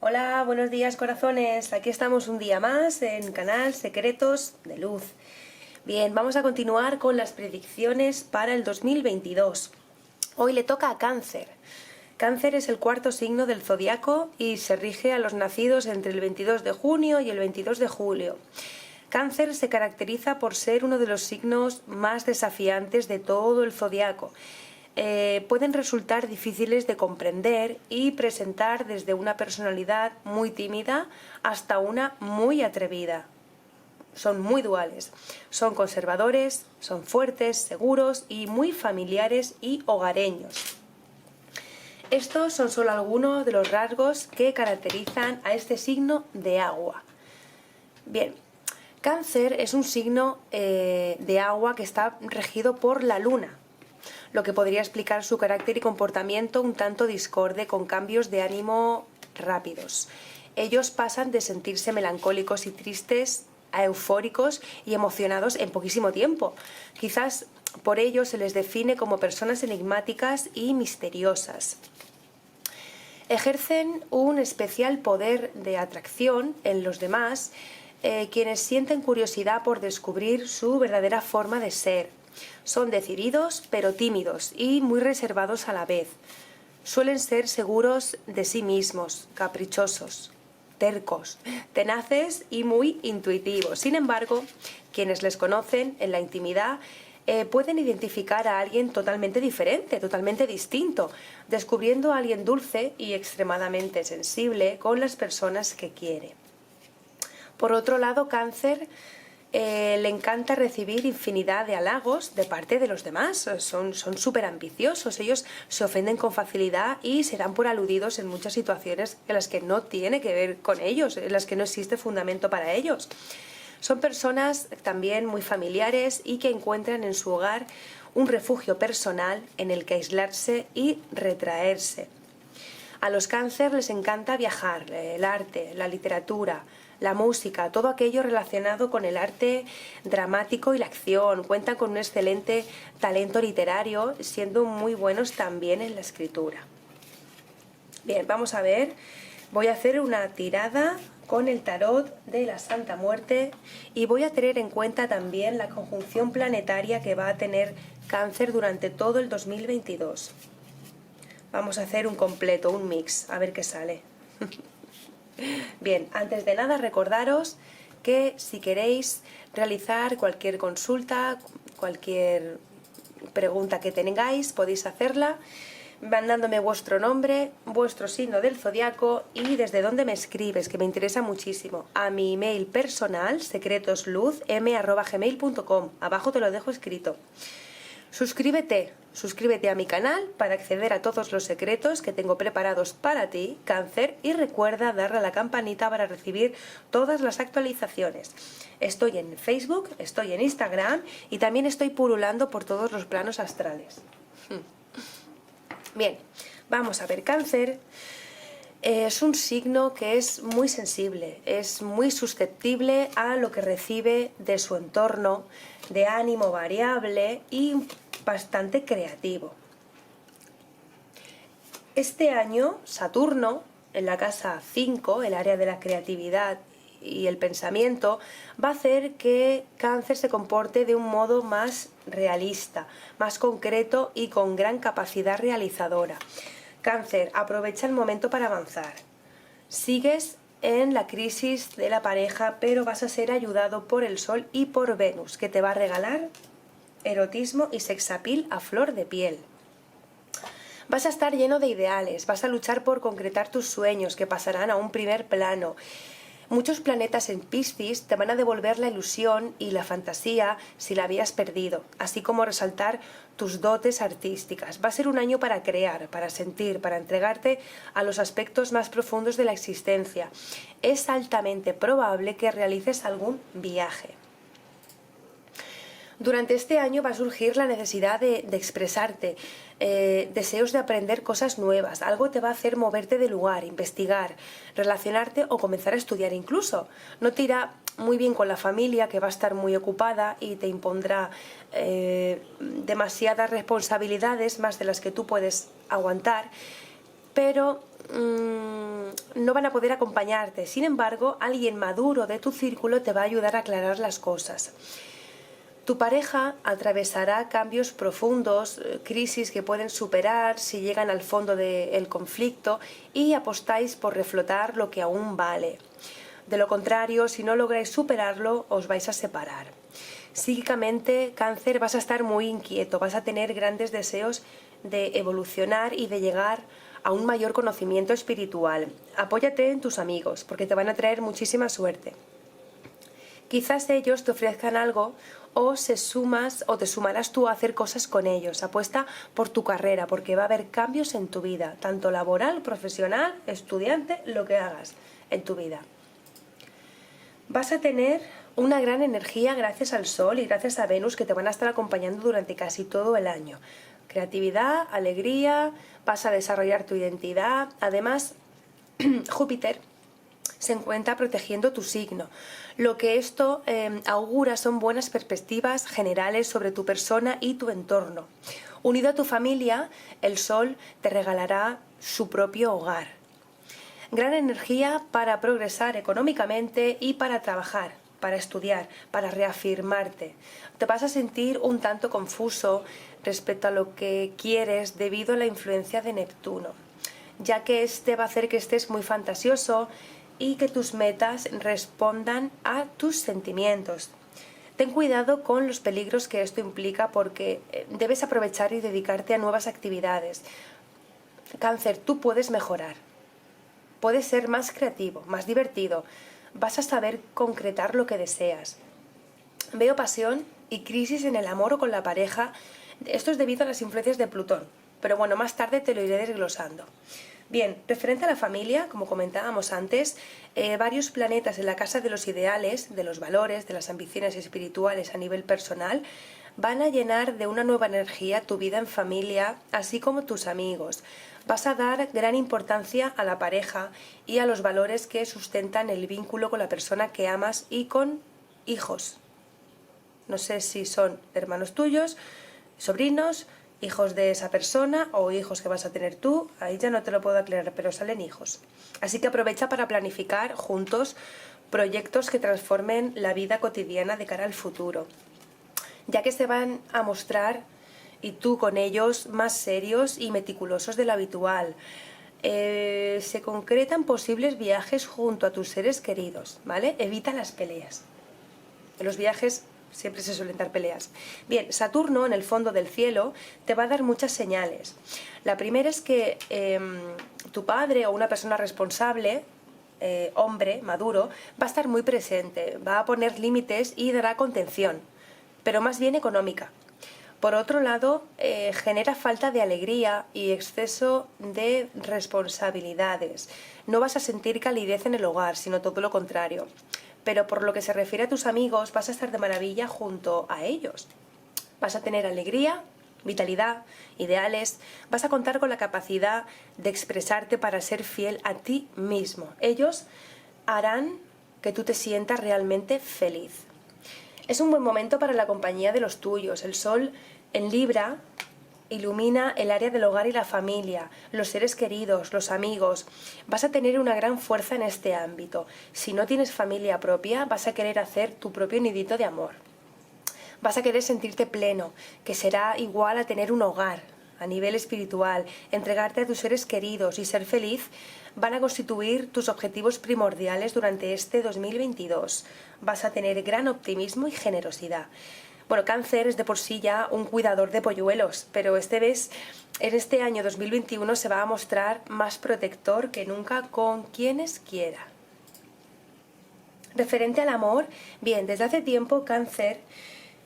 Hola, buenos días corazones, aquí estamos un día más en Canal Secretos de Luz. Bien, vamos a continuar con las predicciones para el 2022. Hoy le toca a Cáncer. Cáncer es el cuarto signo del zodiaco y se rige a los nacidos entre el 22 de junio y el 22 de julio. Cáncer se caracteriza por ser uno de los signos más desafiantes de todo el zodiaco. Pueden resultar difíciles de comprender y presentar desde una personalidad muy tímida hasta una muy atrevida. Son muy duales, son conservadores, son fuertes, seguros y muy familiares y hogareños. Estos son solo algunos de los rasgos que caracterizan a este signo de agua. Bien, Cáncer es un signo de agua que está regido por la luna, lo que podría explicar su carácter y comportamiento un tanto discorde, con cambios de ánimo rápidos. Ellos pasan de sentirse melancólicos y tristes a eufóricos y emocionados en poquísimo tiempo. Quizás por ello se les define como personas enigmáticas y misteriosas. Ejercen un especial poder de atracción en los demás, quienes sienten curiosidad por descubrir su verdadera forma de ser. Son decididos pero tímidos y muy reservados a la vez. Suelen ser seguros de sí mismos, caprichosos, tercos, tenaces y muy intuitivos. Sin embargo, quienes les conocen en la intimidad pueden identificar a alguien totalmente diferente, totalmente distinto, descubriendo a alguien dulce y extremadamente sensible con las personas que quiere. Por otro lado, Cáncer le encanta recibir infinidad de halagos de parte de los demás. Son súper ambiciosos, ellos se ofenden con facilidad y se dan por aludidos en muchas situaciones en las que no tiene que ver con ellos, en las que no existe fundamento para ellos. Son personas también muy familiares y que encuentran en su hogar un refugio personal en el que aislarse y retraerse. A los Cáncer les encanta viajar, el arte, la literatura, la música, todo aquello relacionado con el arte dramático y la acción. Cuentan con un excelente talento literario, siendo muy buenos también en la escritura. Bien, vamos a ver. Voy a hacer una tirada con el tarot de la Santa Muerte y voy a tener en cuenta también la conjunción planetaria que va a tener Cáncer durante todo el 2022. Vamos a hacer un completo, un mix, a ver qué sale. Bien, antes de nada recordaros que si queréis realizar cualquier consulta, cualquier pregunta que tengáis, podéis hacerla mandándome vuestro nombre, vuestro signo del zodiaco y desde dónde me escribes, que me interesa muchísimo, a mi email personal secretosluz@gmail.com. Abajo te lo dejo escrito. Suscríbete a mi canal para acceder a todos los secretos que tengo preparados para ti, Cáncer, y recuerda darle a la campanita para recibir todas las actualizaciones. Estoy en Facebook, estoy en Instagram y también estoy pululando por todos los planos astrales. Bien, vamos a ver, Cáncer es un signo que es muy sensible, es muy susceptible a lo que recibe de su entorno, de ánimo variable y bastante creativo. Este año, Saturno, en la casa 5, el área de la creatividad y el pensamiento, va a hacer que Cáncer se comporte de un modo más realista, más concreto y con gran capacidad realizadora. Cáncer, aprovecha el momento para avanzar. Sigues en la crisis de la pareja, pero vas a ser ayudado por el Sol y por Venus, que te va a regalar erotismo y sexapil a flor de piel. Vas a estar lleno de ideales, vas a luchar por concretar tus sueños, que pasarán a un primer plano. Muchos planetas en Piscis te van a devolver la ilusión y la fantasía si la habías perdido, así como resaltar tus dotes artísticas. Va a ser un año para crear, para sentir, para entregarte a los aspectos más profundos de la existencia. Es altamente probable que realices algún viaje. Durante este año va a surgir la necesidad de expresarte, deseos de aprender cosas nuevas. Algo te va a hacer moverte de lugar, investigar, relacionarte o comenzar a estudiar incluso. No te irá muy bien con la familia, que va a estar muy ocupada y te impondrá demasiadas responsabilidades, más de las que tú puedes aguantar. pero no van a poder acompañarte. Sin embargo, alguien maduro de tu círculo te va a ayudar a aclarar las cosas. Tu pareja atravesará cambios profundos, crisis que pueden superar si llegan al fondo del conflicto y apostáis por reflotar lo que aún vale. De lo contrario, si no lográis superarlo, os vais a separar. Psíquicamente, Cáncer, vas a estar muy inquieto, vas a tener grandes deseos de evolucionar y de llegar a un mayor conocimiento espiritual. Apóyate en tus amigos, porque te van a traer muchísima suerte. Quizás ellos te ofrezcan algo o te sumarás tú a hacer cosas con ellos. Apuesta por tu carrera, porque va a haber cambios en tu vida, tanto laboral, profesional, estudiante, lo que hagas en tu vida. Vas a tener una gran energía gracias al Sol y gracias a Venus, que te van a estar acompañando durante casi todo el año. Creatividad, alegría, vas a desarrollar tu identidad. Además, Júpiter se encuentra protegiendo tu signo. Lo que esto augura son buenas perspectivas generales sobre tu persona y tu entorno. Unido a tu familia, el Sol te regalará su propio hogar. Gran energía para progresar económicamente y para trabajar, para estudiar, para reafirmarte. Te vas a sentir un tanto confuso respecto a lo que quieres debido a la influencia de Neptuno, ya que este va a hacer que estés muy fantasioso y que tus metas respondan a tus sentimientos. Ten cuidado con los peligros que esto implica, porque debes aprovechar y dedicarte a nuevas actividades. Cáncer, tú puedes mejorar, puedes ser más creativo, más divertido, vas a saber concretar lo que deseas. Veo pasión y crisis en el amor o con la pareja. Esto es debido a las influencias de Plutón, pero bueno, más tarde te lo iré desglosando. Bien, referente a la familia, como comentábamos antes, varios planetas en la casa de los ideales, de los valores, de las ambiciones espirituales a nivel personal, van a llenar de una nueva energía tu vida en familia, así como tus amigos. Vas a dar gran importancia a la pareja y a los valores que sustentan el vínculo con la persona que amas y con hijos. No sé si son hermanos tuyos, sobrinos, hijos de esa persona o hijos que vas a tener tú. Ahí ya no te lo puedo aclarar, pero salen hijos. Así que aprovecha para planificar juntos proyectos que transformen la vida cotidiana de cara al futuro, ya que se van a mostrar, y tú con ellos, más serios y meticulosos de lo habitual. Se concretan posibles viajes junto a tus seres queridos, ¿vale? Evita las peleas. En los viajes siempre se suelen dar peleas. Bien, Saturno en el fondo del cielo te va a dar muchas señales. La primera es que tu padre o una persona responsable, hombre, maduro, va a estar muy presente, va a poner límites y dará contención, pero más bien económica. Por otro lado, genera falta de alegría y exceso de responsabilidades. No vas a sentir calidez en el hogar, sino todo lo contrario. Pero por lo que se refiere a tus amigos, vas a estar de maravilla junto a ellos. Vas a tener alegría, vitalidad, ideales, vas a contar con la capacidad de expresarte para ser fiel a ti mismo. Ellos harán que tú te sientas realmente feliz. Es un buen momento para la compañía de los tuyos. El Sol en Libra ilumina el área del hogar y la familia, los seres queridos, los amigos. Vas a tener una gran fuerza en este ámbito. Si no tienes familia propia, vas a querer hacer tu propio nidito de amor. Vas a querer sentirte pleno, que será igual a tener un hogar a nivel espiritual. Entregarte a tus seres queridos y ser feliz van a constituir tus objetivos primordiales durante este 2022. Vas a tener gran optimismo y generosidad. Bueno, Cáncer es de por sí ya un cuidador de polluelos, pero en este año 2021 se va a mostrar más protector que nunca con quienes quiera. Referente al amor, bien, desde hace tiempo Cáncer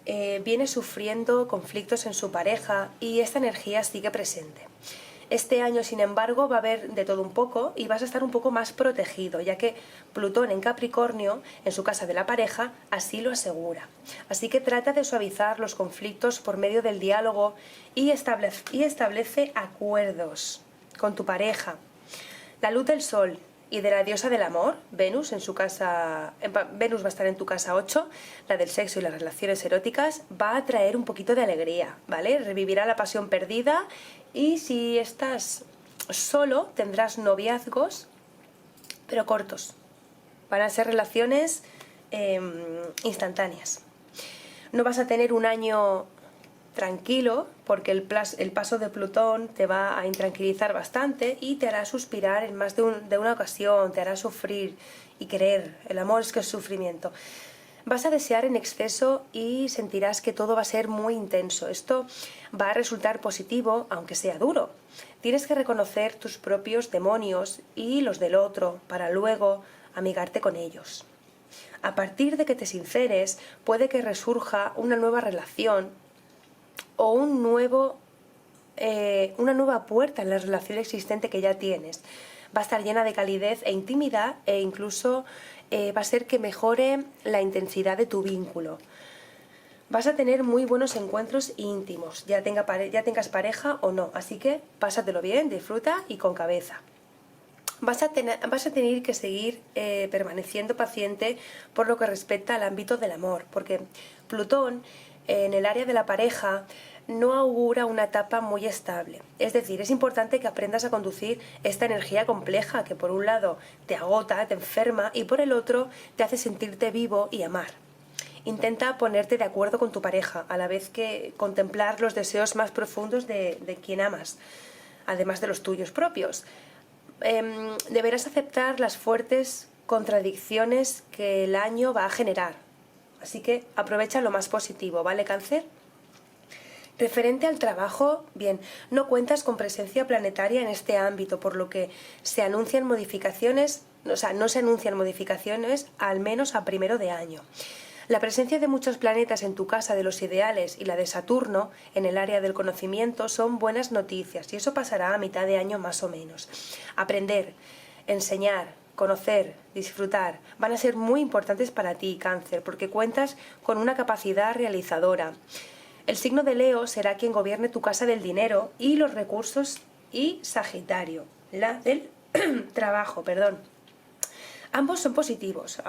viene sufriendo conflictos en su pareja y esta energía sigue presente. Este año, sin embargo, va a haber de todo un poco y vas a estar un poco más protegido, ya que Plutón en Capricornio, en su casa de la pareja, así lo asegura. Así que trata de suavizar los conflictos por medio del diálogo y establece acuerdos con tu pareja. La luz del Sol y de la diosa del amor, Venus, Venus va a estar en tu casa 8, la del sexo y las relaciones eróticas, va a traer un poquito de alegría, ¿vale? Revivirá la pasión perdida y si estás Solo tendrás noviazgos, pero cortos. Van a ser relaciones instantáneas. No vas a tener un año tranquilo porque el paso de Plutón te va a intranquilizar bastante y te hará suspirar en más de una ocasión, te hará sufrir y querer. El amor es que es sufrimiento. Vas a desear en exceso y sentirás que todo va a ser muy intenso. Esto va a resultar positivo, aunque sea duro. Tienes que reconocer tus propios demonios y los del otro para luego amigarte con ellos. A partir de que te sinceres, puede que resurja una nueva relación o una nueva puerta en la relación existente que ya tienes. Va a estar llena de calidez e intimidad e incluso va a ser que mejore la intensidad de tu vínculo. Vas a tener muy buenos encuentros íntimos, ya tengas pareja o no, así que pásatelo bien, disfruta y con cabeza. Vas a tener que seguir permaneciendo paciente por lo que respecta al ámbito del amor, porque Plutón en el área de la pareja no augura una etapa muy estable. Es decir, es importante que aprendas a conducir esta energía compleja que por un lado te agota, te enferma y por el otro te hace sentirte vivo y amar. Intenta ponerte de acuerdo con tu pareja, a la vez que contemplar los deseos más profundos de quien amas, además de los tuyos propios. Deberás aceptar las fuertes contradicciones que el año va a generar. Así que aprovecha lo más positivo, ¿vale, Cáncer? Referente al trabajo, bien, no cuentas con presencia planetaria en este ámbito, por lo que no se anuncian modificaciones, al menos a primero de año. La presencia de muchos planetas en tu casa de los ideales y la de Saturno en el área del conocimiento son buenas noticias y eso pasará a mitad de año más o menos. Aprender, enseñar, conocer, disfrutar van a ser muy importantes para ti, Cáncer, porque cuentas con una capacidad realizadora. El signo de Leo será quien gobierne tu casa del dinero y los recursos y Sagitario, la del trabajo, Ambos son positivos,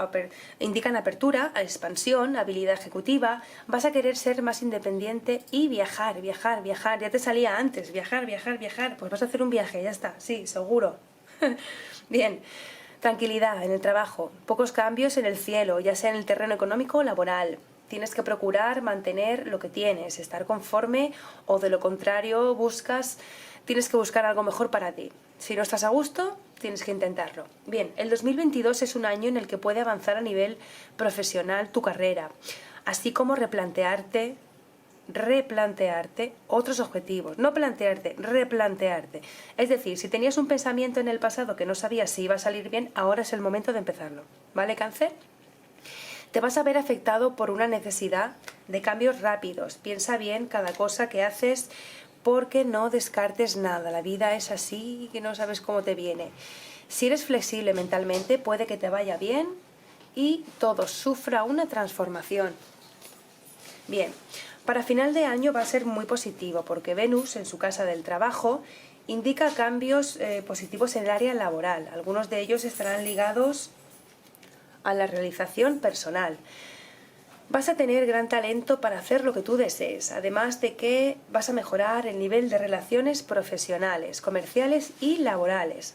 indican apertura, expansión, habilidad ejecutiva, vas a querer ser más independiente y viajar, ya te salía antes, viajar, pues vas a hacer un viaje, ya está, sí, seguro. Bien, tranquilidad en el trabajo, pocos cambios en el cielo, ya sea en el terreno económico o laboral. Tienes que procurar mantener lo que tienes, estar conforme o de lo contrario tienes que buscar algo mejor para ti. Si no estás a gusto, tienes que intentarlo. Bien, el 2022 es un año en el que puede avanzar a nivel profesional tu carrera, así como replantearte otros objetivos. No plantearte, replantearte. Es decir, si tenías un pensamiento en el pasado que no sabías si iba a salir bien, ahora es el momento de empezarlo. ¿Vale, Cáncer? Te vas a ver afectado por una necesidad de cambios rápidos. Piensa bien cada cosa que haces porque no descartes nada. La vida es así que no sabes cómo te viene. Si eres flexible mentalmente, puede que te vaya bien y todo sufra una transformación. Bien, para final de año va a ser muy positivo porque Venus, en su casa del trabajo, indica cambios positivos en el área laboral. Algunos de ellos estarán ligados a la realización personal. Vas a tener gran talento para hacer lo que tú desees, además de que vas a mejorar el nivel de relaciones profesionales, comerciales y laborales.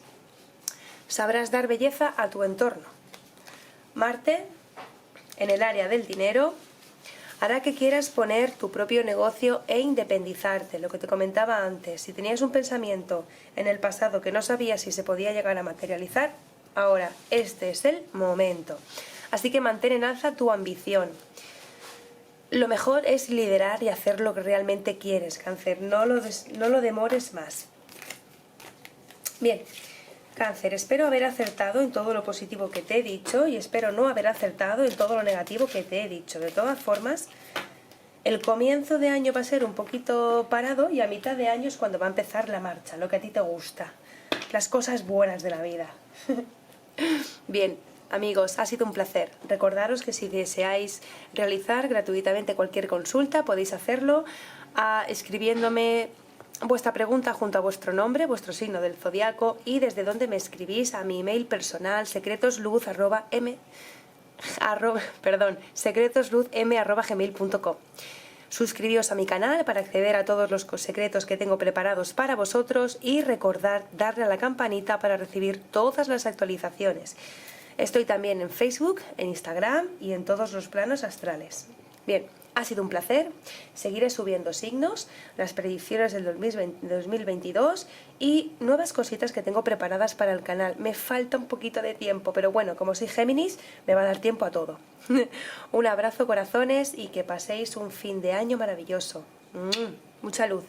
Sabrás dar belleza a tu entorno. Marte, en el área del dinero, hará que quieras poner tu propio negocio e independizarte, lo que te comentaba antes. Si tenías un pensamiento en el pasado que no sabías si se podía llegar a materializar, ahora este es el momento. Así que mantén en alza tu ambición. Lo mejor es liderar y hacer lo que realmente quieres, Cáncer. No lo demores más. Bien, Cáncer, espero haber acertado en todo lo positivo que te he dicho y espero no haber acertado en todo lo negativo que te he dicho. De todas formas, el comienzo de año va a ser un poquito parado y a mitad de año es cuando va a empezar la marcha, lo que a ti te gusta. Las cosas buenas de la vida. Bien, amigos, ha sido un placer. Recordaros que si deseáis realizar gratuitamente cualquier consulta, podéis hacerlo escribiéndome vuestra pregunta junto a vuestro nombre, vuestro signo del zodiaco y desde donde me escribís a mi email personal secretosluz@gmail.com. Suscribíos a mi canal para acceder a todos los secretos que tengo preparados para vosotros y recordad darle a la campanita para recibir todas las actualizaciones. Estoy también en Facebook, en Instagram y en todos los planos astrales. Bien, ha sido un placer. Seguiré subiendo signos, las predicciones del 2022 y nuevas cositas que tengo preparadas para el canal. Me falta un poquito de tiempo, pero bueno, como soy Géminis, me va a dar tiempo a todo. Un abrazo, corazones, y que paséis un fin de año maravilloso. Mucha luz.